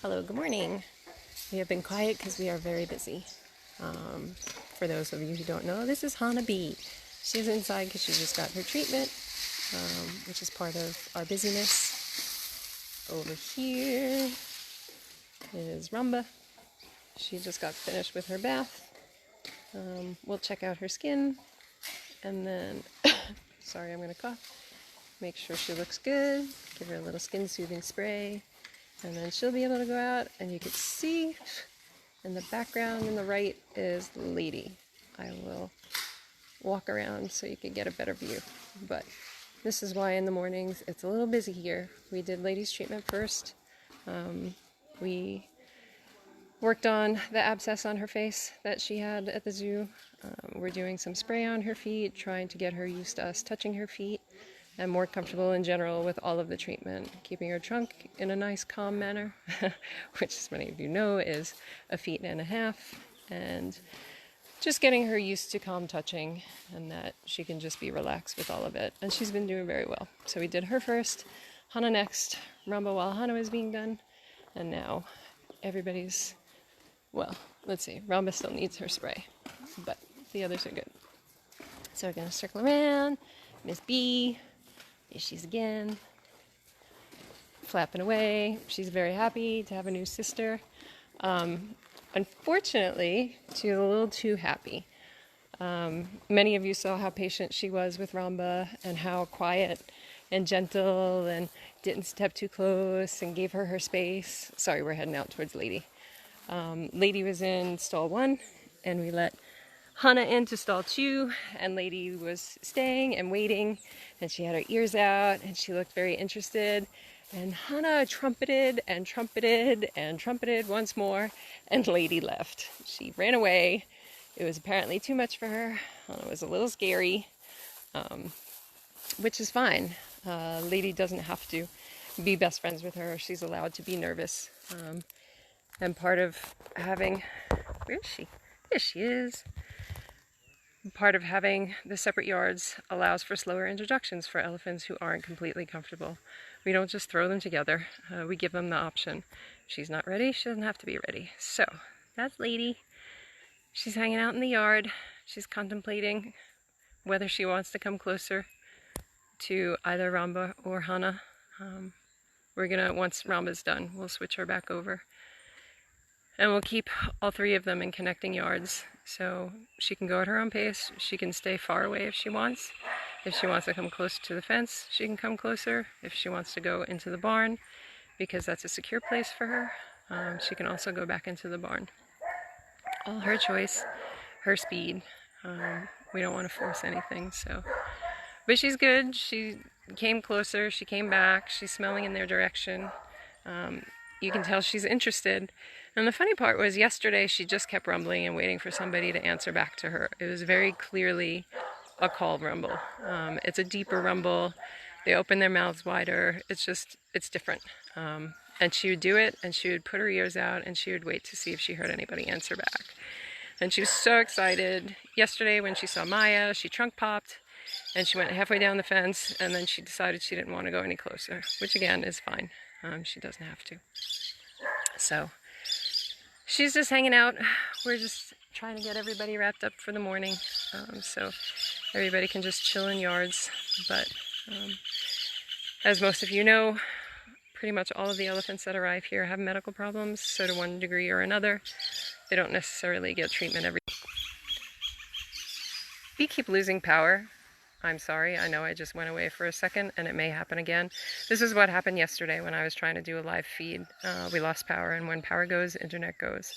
Hello, good morning. We have been quiet because we are very busy. For those of you who don't know, this is Hannah B. She's inside because she just got her treatment, which is part of our busyness. Over here is Rumba. She just got finished with her bath. We'll check out her skin and then, sorry, I'm going to cough. Make sure she looks good. Give her a little skin soothing spray. And then she'll be able to go out, and you can see in the background in the right is Lady. I will walk around so you can get a better view. But this is why in the mornings it's a little busy here. We did Lady's treatment first. We worked on the abscess on her face that she had at the zoo. We're doing some spray on her feet, trying to get her used to us touching her feet and more comfortable in general with all of the treatment, keeping her trunk in a nice calm manner, which as many of you know is 1.5 feet, and just getting her used to calm touching and that she can just be relaxed with all of it. And she's been doing very well. So we did her first, Hannah next, Rumba while Hannah was being done, and now everybody's, well, let's see, Rumba still needs her spray, but the others are good. So we're gonna circle around, Miss B, here she's again, flapping away. She's very happy to have a new sister. Unfortunately, she's a little too happy. Many of you saw how patient she was with Ramba and how quiet and gentle and didn't step too close and gave her space. Sorry, we're heading out towards Lady. Lady was in stall 1 and we let Hannah into stall 2, and Lady was staying and waiting, and she had her ears out and she looked very interested, and Hannah trumpeted and trumpeted and trumpeted once more, and Lady left. She ran away. It was apparently too much for her. Hannah was a little scary, which is fine. Lady doesn't have to be best friends with her. She's allowed to be nervous, and part of having, where is she? There she is. Part of having the separate yards allows for slower introductions for elephants who aren't completely comfortable. We don't just throw them together. We give them the option. If she's not ready, she doesn't have to be ready. So that's Lady. She's hanging out in the yard. She's contemplating whether she wants to come closer to either Ramba or Hannah. We're gonna, once Ramba's done, we'll switch her back over. And we'll keep all 3 of them in connecting yards, so she can go at her own pace. She can stay far away if she wants. If she wants to come closer to the fence, she can come closer. If she wants to go into the barn, because that's a secure place for her, she can also go back into the barn. All her choice, her speed. We don't want to force anything, so. But she's good. She came closer, she came back, she's smelling in their direction. You can tell she's interested. And the funny part was yesterday she just kept rumbling and waiting for somebody to answer back to her. It was very clearly a call rumble. It's a deeper rumble. They open their mouths wider. It's different. And she would do it, and she would put her ears out, and she would wait to see if she heard anybody answer back. And she was so excited. Yesterday when she saw Maya, she trunk popped, and she went halfway down the fence, and then she decided she didn't want to go any closer, which again is fine. She doesn't have to. So she's just hanging out. We're just trying to get everybody wrapped up for the morning, so everybody can just chill in yards. But as most of you know, pretty much all of the elephants that arrive here have medical problems, so to one degree or another, they don't necessarily get treatment every. We keep losing power. I'm sorry, I know I just went away for a second and it may happen again. This is what happened yesterday when I was trying to do a live feed. We lost power, and when power goes, internet goes.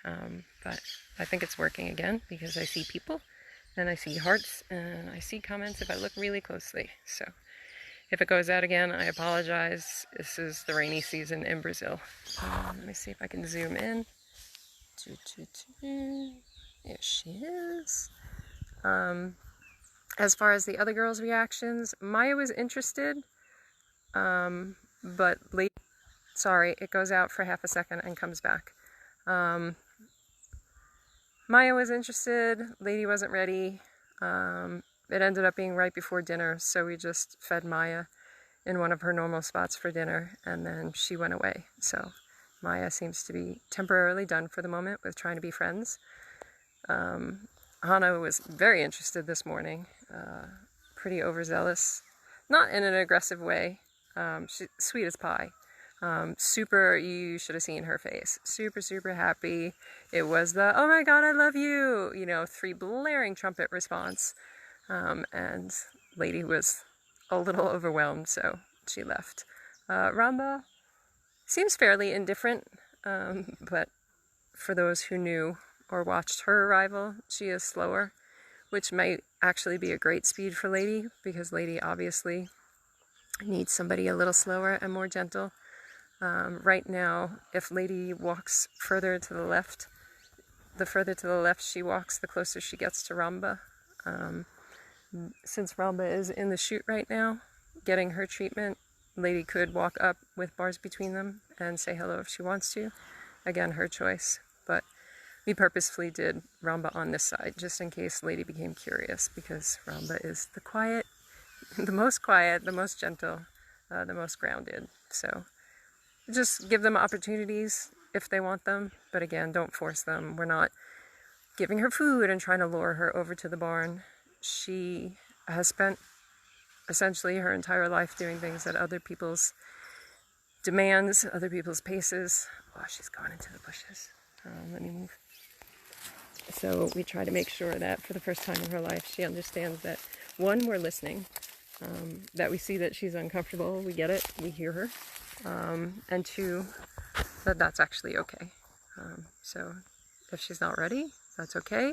But I think it's working again because I see people and I see hearts and I see comments if I look really closely. So if it goes out again, I apologize. This is the rainy season in Brazil. Let me see if I can zoom in. There she is. As far as the other girls' reactions, Maya was interested, but late. Sorry, it goes out for half a second and comes back. Maya was interested, Lady wasn't ready. It ended up being right before dinner, so we just fed Maya in one of her normal spots for dinner, and then she went away. So Maya seems to be temporarily done for the moment with trying to be friends. Hana was very interested this morning, pretty overzealous, not in an aggressive way. She's sweet as pie. Super, you should have seen her face. Super, super happy. It was the, oh my God, I love you, 3 blaring trumpet response. And Lady was a little overwhelmed, so she left. Ramba seems fairly indifferent, but for those who knew or watched her arrival, she is slower, which might actually be a great speed for Lady, because Lady obviously needs somebody a little slower and more gentle. Right now, if Lady walks further to the left, the further to the left she walks, the closer she gets to Ramba. Since Ramba is in the chute right now, getting her treatment, Lady could walk up with bars between them and say hello if she wants to. Again, her choice, but we purposefully did Ramba on this side, just in case Lady became curious, because Ramba is the most quiet, the most gentle, the most grounded. So just give them opportunities if they want them, but again, don't force them. We're not giving her food and trying to lure her over to the barn. She has spent essentially her entire life doing things at other people's demands, other people's paces. Oh, she's gone into the bushes. Let me move. So we try to make sure that for the first time in her life, she understands that, one, we're listening, that we see that she's uncomfortable, we get it, we hear her, and 2, that that's actually okay. So if she's not ready, that's okay.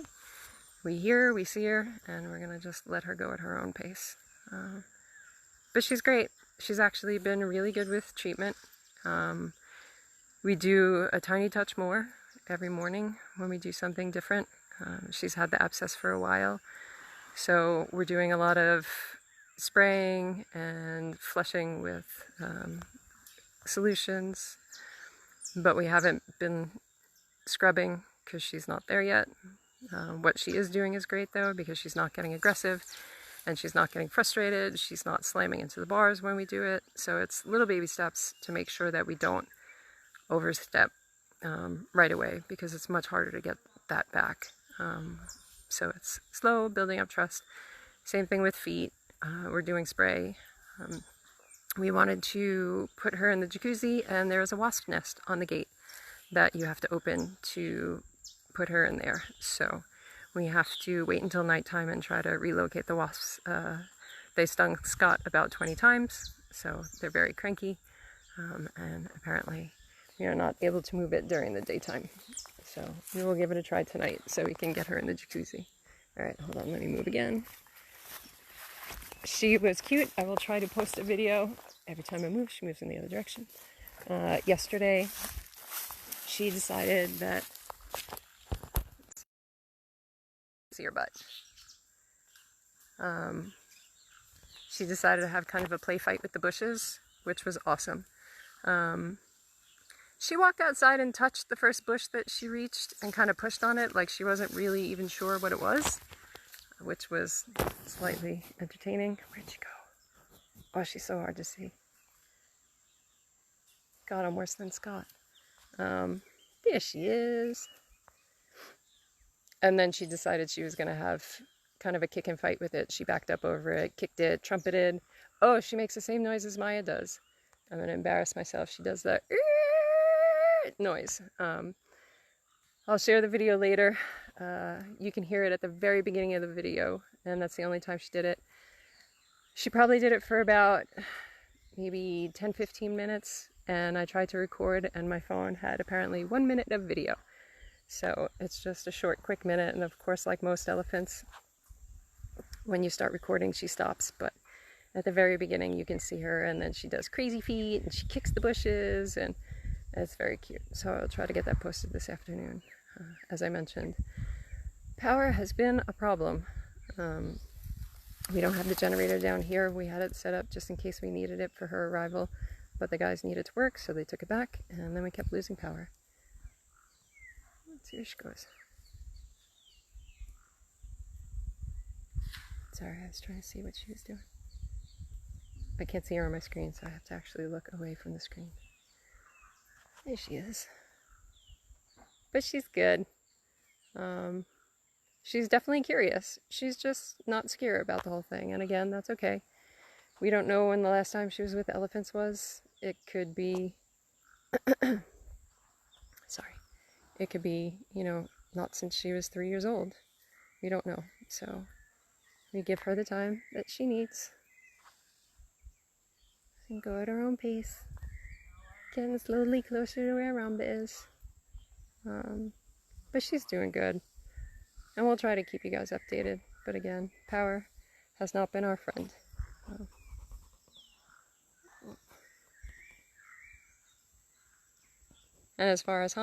We hear her, we see her, and we're gonna just let her go at her own pace. But she's great. She's actually been really good with treatment. We do a tiny touch more every morning when we do something different. She's had the abscess for a while, so we're doing a lot of spraying and flushing with solutions, but we haven't been scrubbing because she's not there yet. What she is doing is great though, because she's not getting aggressive and she's not getting frustrated. She's not slamming into the bars when we do it. So it's little baby steps to make sure that we don't overstep right away, because it's much harder to get that back. So it's slow, building up trust. Same thing with feet. We're doing spray. We wanted to put her in the jacuzzi, and there is a wasp nest on the gate that you have to open to put her in there. So we have to wait until nighttime and try to relocate the wasps. They stung Scott about 20 times, so they're very cranky, and apparently we are not able to move it during the daytime. So we will give it a try tonight so we can get her in the jacuzzi. All right, hold on, let me move again. She was cute. I will try to post a video. Every time I move, she moves in the other direction. Yesterday, she decided that, see her butt. She decided to have kind of a play fight with the bushes, which was awesome. She walked outside and touched the first bush that she reached and kind of pushed on it like she wasn't really even sure what it was, which was slightly entertaining. Where'd she go? Oh, she's so hard to see. God, I'm worse than Scott. There she is. And then she decided she was going to have kind of a kick and fight with it. She backed up over it, kicked it, trumpeted. Oh, she makes the same noise as Maya does. I'm going to embarrass myself. She does the noise. I'll share the video later. You can hear it at the very beginning of the video, and that's the only time she did it. She probably did it for about maybe 10-15 minutes, and I tried to record, and my phone had apparently 1 minute of video. So it's just a short, quick minute, and of course, like most elephants, when you start recording, she stops, but at the very beginning, you can see her, and then she does crazy feet, and she kicks the bushes, and it's very cute. So I'll try to get that posted this afternoon. As I mentioned, power has been a problem. We don't have the generator down here. We had it set up just in case we needed it for her arrival, but the guys needed to work, so they took it back, and then we kept losing power. Let's see where she goes. Sorry, I was trying to see what she was doing. I can't see her on my screen, so I have to actually look away from the screen. There she is. But she's good. She's definitely curious. She's just not scared about the whole thing. And again, that's okay. We don't know when the last time she was with elephants was. It could be, sorry, it could be, you know, not since she was 3 years old. We don't know. So we give her the time that she needs and go at her own pace. Getting slowly closer to where Ramba is. But she's doing good. And we'll try to keep you guys updated. But again, power has not been our friend. And as far as